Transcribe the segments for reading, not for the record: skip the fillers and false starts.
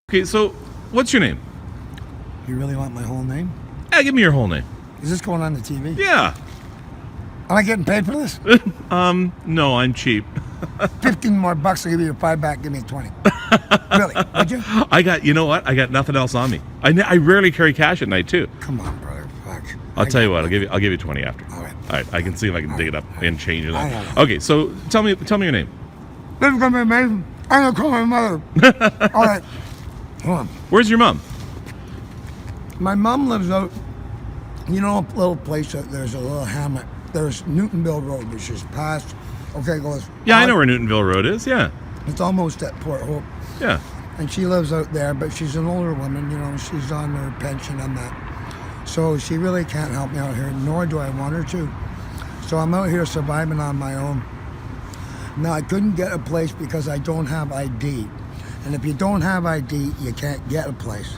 Okay, so what's your name? You really want my whole name? Yeah, give me your whole name. Is this going on the TV? Yeah. Am I getting paid for this? No, I'm cheap. 15 more bucks, I'll give you a 5 back, give me a 20. Really, would you? You know what? I got nothing else on me. I rarely carry cash at night too. Come on, brother, fuck. I'll tell you what. I'll give you 20 after. All right. All right. I can see if I can dig it up and change it. I know. Okay, so tell me your name. This is gonna be amazing. I'm gonna call my mother. All right, hold on. Where's your mom? My mom lives out, you know, a little place that there's a little hamlet. There's Newtonville Road, which is past, okay, goes. Yeah, I know where Newtonville Road is. Yeah. It's almost at Port Hope. Yeah. And she lives out there, but she's an older woman, you know, she's on her pension and that. So she really can't help me out here, nor do I want her to. So I'm out here surviving on my own. Now, I couldn't get a place because I don't have ID. And if you don't have ID, you can't get a place.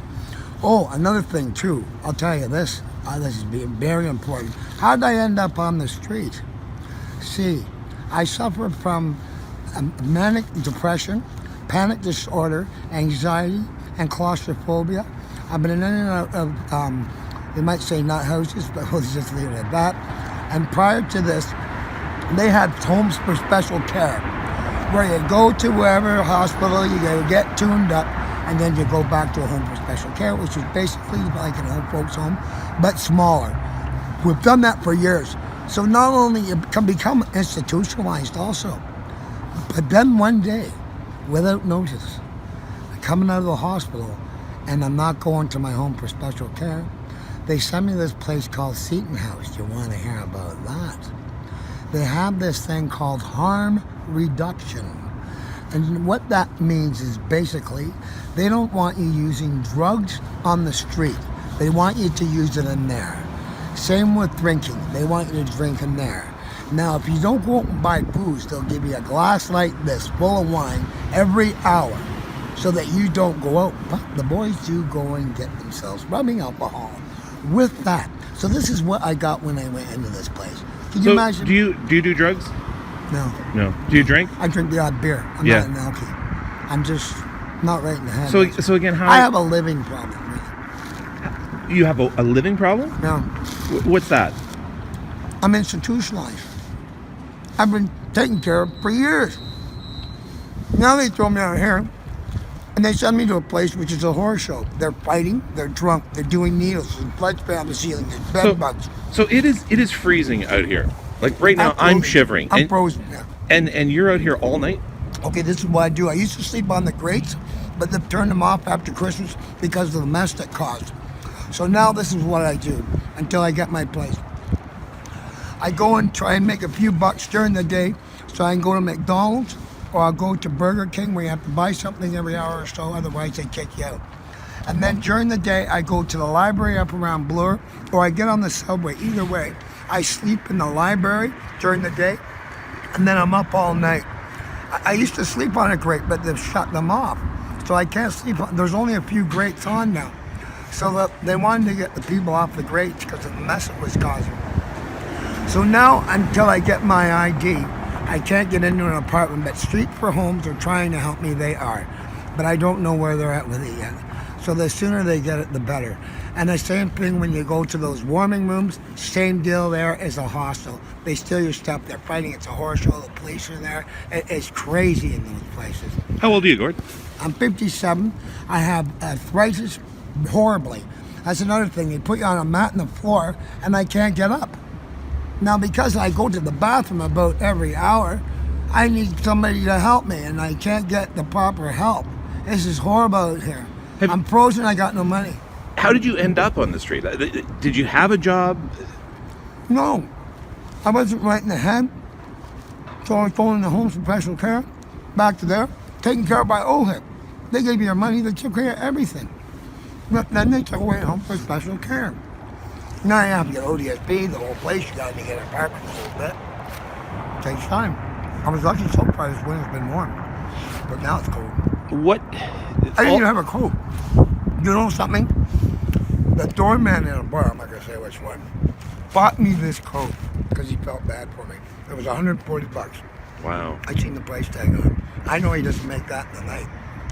Oh, another thing too, I'll tell you this. This is being very important. How did I end up on the street? See, I suffer from manic depression, panic disorder, anxiety, and claustrophobia. I've been in and out of, you might say nut houses, but we'll just leave it at that. And prior to this, they had homes for special care, where you go to wherever hospital, you gotta get tuned up, and then you go back to a home for special care, which is basically like an old folks home, but smaller. We've done that for years. So not only you can become institutionalized also, but then one day, without notice, I'm coming out of the hospital, and I'm not going to my home for special care. They send me this place called Seton House. You want to hear about that? They have this thing called harm reduction. And what that means is basically, they don't want you using drugs on the street. They want you to use it in there. Same with drinking. They want you to drink in there. Now, if you don't go out and buy booze, they'll give you a glass like this, full of wine, every hour, so that you don't go out. But the boys do go and get themselves rubbing alcohol with that. So this is what I got when I went into this place. Can you imagine? Do you do drugs? No. No. Do you drink? I drink the odd beer. I'm not an alky. I'm just not right in the head. So again, how? I have a living problem. Really. You have a living problem? No. What's that? I'm institutionalized. I've been taken care of for years. Now they throw me out here, and they send me to a place which is a horror show. They're fighting, they're drunk, they're doing needles, there's blood spray on the ceiling, there's bed bugs. So it is freezing out here. Like right now, I'm shivering. I'm frozen. Yeah. And you're out here all night? Okay, this is what I do. I used to sleep on the grates, but they've turned them off after Christmas because of the mess that caused. So now this is what I do until I get my place. I go and try and make a few bucks during the day, so I can go to McDonald's, or I'll go to Burger King where you have to buy something every hour or so, otherwise they kick you out. And then during the day, I go to the library up around Bloor, or I get on the subway. Either way, I sleep in the library during the day, and then I'm up all night. I used to sleep on a grate, but they've shut them off. So I can't sleep. There's only a few grates on now. So they wanted to get the people off the grates because of the mess it was causing. So now, until I get my ID, I can't get into an apartment, but Street for Homes are trying to help me, they are. But I don't know where they're at with it yet. So the sooner they get it, the better. And the same thing when you go to those warming rooms, same deal there as a hostel. They steal your stuff, they're fighting, it's a horror show, the police are there. It's crazy in those places. How old are you, Gord? I'm 57. I have arthritis horribly. That's another thing. They put you on a mat on the floor, and I can't get up. Now, because I go to the bathroom about every hour, I need somebody to help me, and I can't get the proper help. This is horrible out here. I'm frozen, I got no money. How did you end up on the street? Did you have a job? No. I wasn't right in the head. So I was going in the homes for special care, back to there, taken care of by OHIP. They gave you your money, they took care of everything. But then they took away home for special care. Now you have to get ODSP, the whole place, you gotta get an apartment a little bit. It takes time. I was lucky so far this winter's been warm, but now it's cold. What? I didn't even have a coat. You know something? The doorman in a bar, I'm not gonna say which one, bought me this coat because he felt bad for me. It was $140. Wow. I seen the price tag on it. I know he doesn't make that in the night.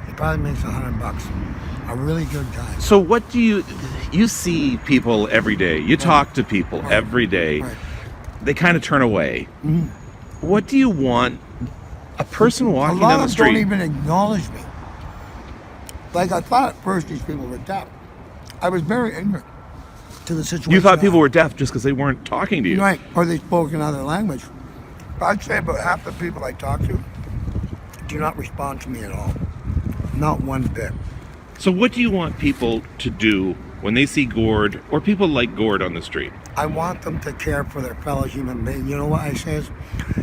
He probably makes $100. A really good guy. So what do you see people every day? You talk to people every day. Right. They kind of turn away. What do you want a person A walking lot down the of them don't street? even acknowledge me. Like, I thought at first these people were deaf. I was very ignorant to the situation. You thought people were deaf just because they weren't talking to you. Right, or they spoke another language. I'd say about half the people I talk to do not respond to me at all. Not one bit. So what do you want people to do when they see Gord or people like Gord on the street? I want them to care for their fellow human being. You know what I say is,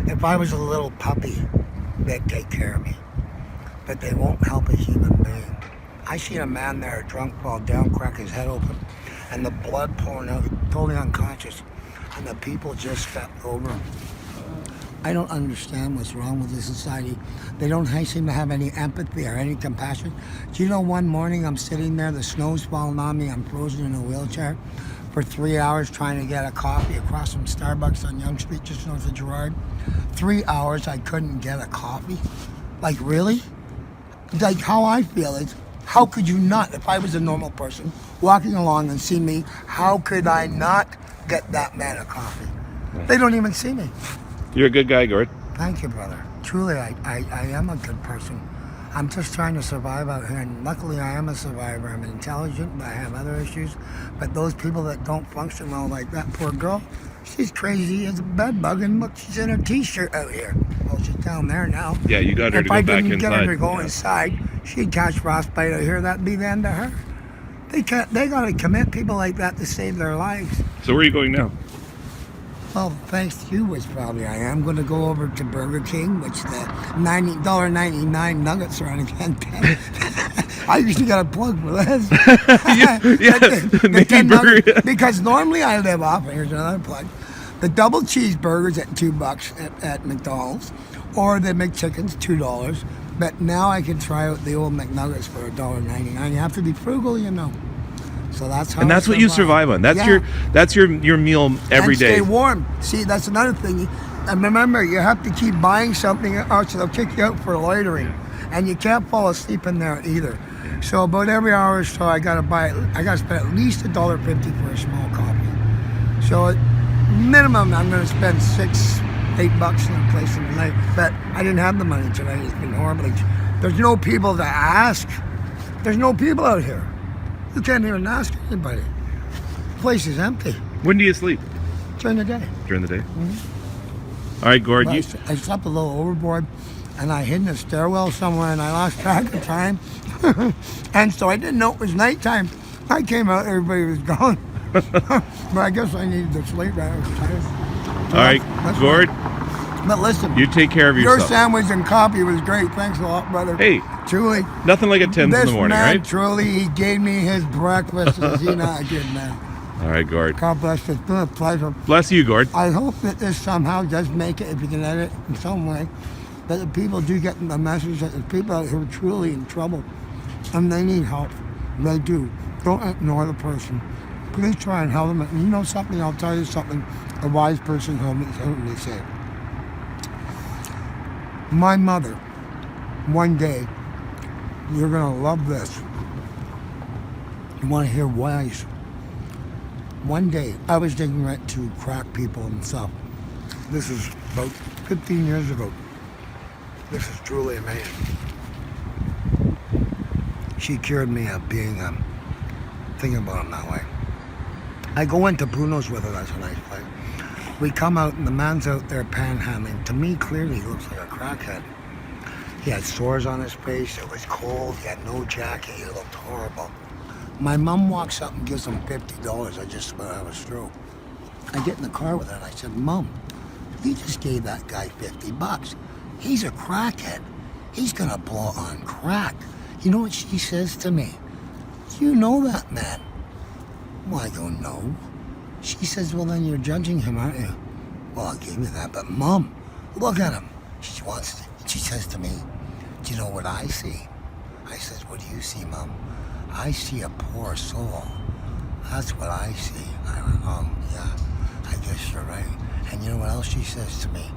if I was a little puppy, they'd take care of me. But they won't help a human being. I seen a man there drunk, fall down, crack his head open, and the blood pouring out, totally unconscious, and the people just stepped over him. I don't understand what's wrong with this society. They don't seem to have any empathy or any compassion. Do you know, one morning I'm sitting there, the snow's falling on me, I'm frozen in a wheelchair for 3 hours trying to get a coffee across from Starbucks on Yonge Street just north of Gerrard. 3 hours I couldn't get a coffee? Like, really? Like, how I feel is, how could you not, if I was a normal person walking along and see me, how could I not get that man a coffee? They don't even see me. You're a good guy, Gord. Thank you, brother. Truly, I am a good person. I'm just trying to survive out here, and luckily I am a survivor. I'm intelligent, but I have other issues. But those people that don't function well, like that poor girl, she's crazy as a bed bug, and look, she's in her t-shirt out here. Well, she's down there now. Yeah, you got her to If go I back didn't inside. get her to go inside, she'd catch frostbite out here. That'd be the end of her. They gotta commit people like that to save their lives. So where are you going now? Well, thanks to you, which probably I am going to go over to Burger King, which the $90.99 nuggets are on again. I used to get a plug for this. the 10 burger. nuggets, because normally I live off, here's another plug, the double cheeseburgers at $2 at McDonald's, or the McChickens, $2. But now I can try out the old McNuggets for $1.99. You have to be frugal, you know. So that's how. And that's what you survive on. That's your meal every day. Stay warm. See, that's another thing. And remember, you have to keep buying something, or they'll kick you out for loitering, and you can't fall asleep in there either. So about every hour or so, I gotta spend at least $1.50 for a small coffee. So at minimum, I'm gonna spend $6-8 in a place in the night. But I didn't have the money tonight. It's been horrible. There's no people to ask. There's no people out here. You can't even ask anybody. The place is empty. When do you sleep? During the day. During the day? All right, Gord. Well, I slept a little overboard, and I hid in a stairwell somewhere, and I lost track of time. And so I didn't know it was nighttime. I came out, everybody was gone. But I guess I needed to sleep. I was tired. All right, Gord. But listen, You take care of your yourself. sandwich and coffee was great. Thanks a lot, brother. Hey, Truly. nothing like a Tim's in This the morning, man, right? truly, he gave me his breakfast. Is he not a good man? All right, Gord. God bless you. It's been a pleasure. Bless you, Gord. I hope that this somehow does make it, if you can edit it in some way, that the people do get the message that there's people out here who are truly in trouble and they need help. They do. Don't ignore the person. Please try and help them. And you know something? I'll tell you something. A wise person told me say. My mother, one day, you're going to love this. You want to hear wise? One day, I was digging rent to crack people and stuff. This is about 15 years ago. This is truly amazing. She cured me of being thinking about him that way. I go into Bruno's with her, that's a nice place. We come out and the man's out there panhandling. To me, clearly, he looks like a crackhead. He had sores on his face, it was cold, he had no jacket, he looked horrible. My mom walks up and gives him $50. I just about have a stroke. I get in the car with her and I said, Mom, you just gave that guy $50. He's a crackhead. He's gonna blow on crack. You know what she says to me? Do you know that man? Well, I go, no. She says, well, then you're judging him, aren't you? Well, I'll give you that, but Mom, look at him. She says to me, do you know what I see? I says, what do you see, Mom? I see a poor soul. That's what I see. I went, oh, yeah, I guess you're right. And you know what else she says to me?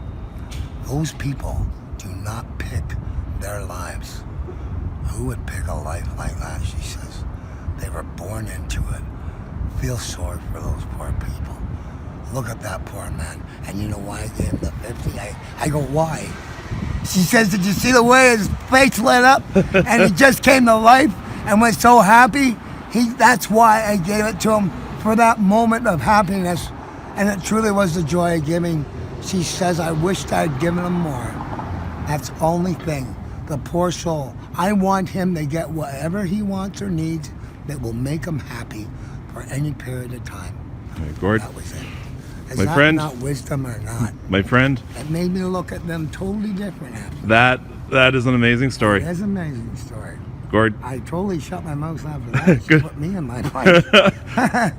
Those people do not pick their lives. Who would pick a life like that, she says. They were born into it. Feel sorry for those poor people. Look at that poor man. And you know why I gave him the 50? I go, why? She says, did you see the way his face lit up? And he just came to life and was so happy. That's why I gave it to him, for that moment of happiness. And it truly was the joy of giving. She says, I wished I'd given him more. That's the only thing. The poor soul. I want him to get whatever he wants or needs that will make him happy for any period of time. Right, Gord. That was it. Is My that friend, not wisdom or not? My friend, It made me look at them totally different after. that is an amazing story. That's an amazing story. Gord, I totally shut my mouth after that. She put me in my place.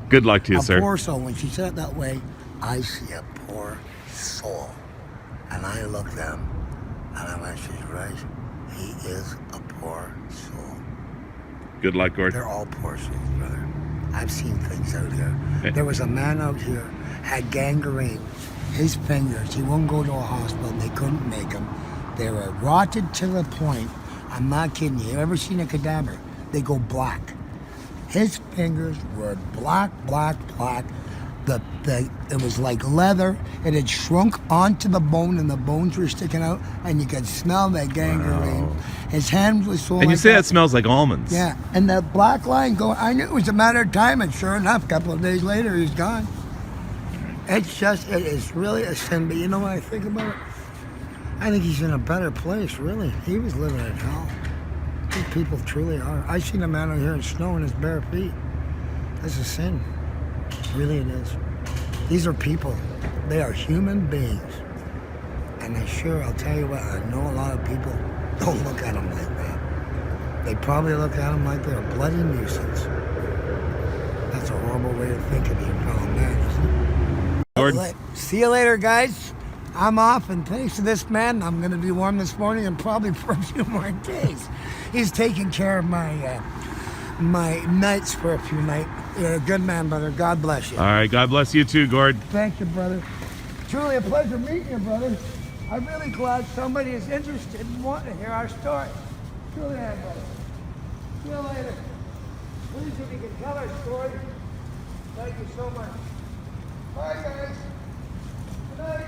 good luck to you, A sir. poor soul. When she said it that way, I see a poor soul. And I looked at him, and I went, she's right. He is a poor soul. Good luck, Gord. They're all poor souls, brother. I've seen things out here. Hey. There was a man out here, had gangrene. His fingers, he wouldn't go to a hospital. They couldn't make him. They were rotted to the point. I'm not kidding you. You ever seen a cadaver? They go black. His fingers were black, black, black. It was like leather. It had shrunk onto the bone, and the bones were sticking out, and you could smell that gangrene. Wow. His hands was so. And you like say that. it smells like almonds. Yeah, and that black line going. I knew it was a matter of time, and sure enough, a couple of days later, he's gone. It is really a sin. But you know what I think about it? I think he's in a better place. Really, he was living in hell. These people truly are. I seen a man out here in snow in his bare feet. That's a sin. Really, it is. These are people. They are human beings. And I'll tell you what, I know a lot of people don't look at them like that. They probably look at them like they're a bloody nuisance. That's a horrible way to think of your fellow man, isn't it? Gord. See you later, guys. I'm off, and thanks to this man, I'm going to be warm this morning and probably for a few more days. He's taking care of my nights for a few nights. You're a good man, brother. God bless you. All right, God bless you too, Gord. Thank you, brother. Truly a pleasure meeting you, brother. I'm really glad somebody is interested and wanting to hear our story. Truly I am, brother. See you later. Please, if you can tell our story. Thank you so much. Bye, guys. Good night.